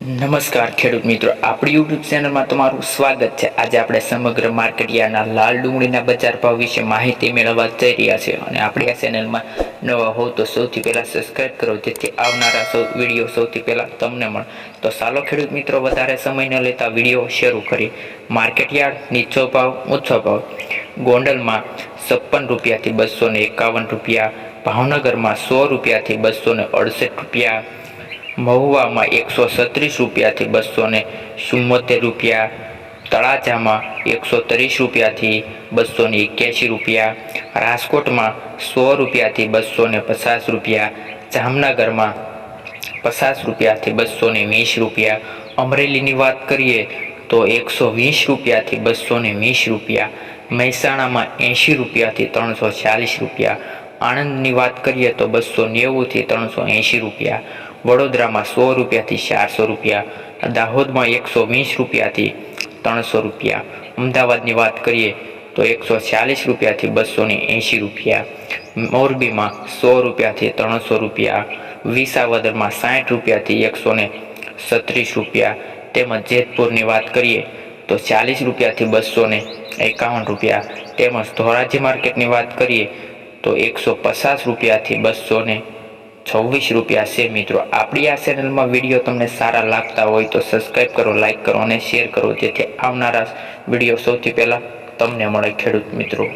નમસ્કાર ખેડૂત મિત્રો, આપણી યુટ્યુબ ચેનલમાં તમારું સ્વાગત છે। આજે આપણે સમગ્ર માર્કેટયાર્ડના લાલ ડુંગળીના બજાર ભાવ વિશે માહિતી મેળવવા જઈ રહ્યા છીએ અને આપણી આ ચેનલમાં નવા હોવ તો સૌથી પહેલા સબસ્ક્રાઇબ કરો, જેથી આવનારા વિડીયો સૌથી પહેલા તમને મળે। તો ચાલો ખેડૂત મિત્રો, વધારે સમય ન લેતા વિડીયો શરૂ કરીએ। માર્કેટયાર્ડ નીચો ભાવ ઊંચો ભાવ। ગોંડલમાં 56 રૂપિયાથી 251 રૂપિયા, ભાવનગરમાં 100 રૂપિયાથી 268 રૂપિયા, મહુવામાં 136 રૂપિયાથી 274 રૂપિયા, તળાજામાં 130 રૂપિયાથી 281 રૂપિયા, રાજકોટમાં 100 રૂપિયાથી 250 રૂપિયા, જામનગરમાં 50 રૂપિયાથી 220 રૂપિયા, અમરેલીની વાત કરીએ તો 120 રૂપિયાથી 220 રૂપિયા, મહેસાણામાં 80 રૂપિયાથી 340 રૂપિયા, આણંદની વાત કરીએ તો 290 થી 380 રૂપિયા, વડોદરામાં 100 રૂપિયાથી 400 રૂપિયા, દાહોદમાં 120 રૂપિયાથી 300 રૂપિયા, અમદાવાદની વાત કરીએ તો 140 રૂપિયાથી 280 રૂપિયા, મોરબીમાં 100 રૂપિયાથી 300 રૂપિયા, વિસાવદરમાં 60 રૂપિયાથી 136 રૂપિયા, તેમજ જેતપુરની વાત કરીએ તો 40 રૂપિયાથી 251 રૂપિયા, તેમજ ધોરાજી માર્કેટની વાત કરીએ તો 150 રૂપિયાથી 226 રૂપિયા છે। મિત્રો, આપણી આ ચેનલમાં વિડીયો તમને સારા લાગતા હોય તો સબસ્ક્રાઇબ કરો, લાઇક કરો અને શેર કરો, જેથી આવનારા વિડીયો સૌથી પહેલા તમને મળે ખેડૂત મિત્રો।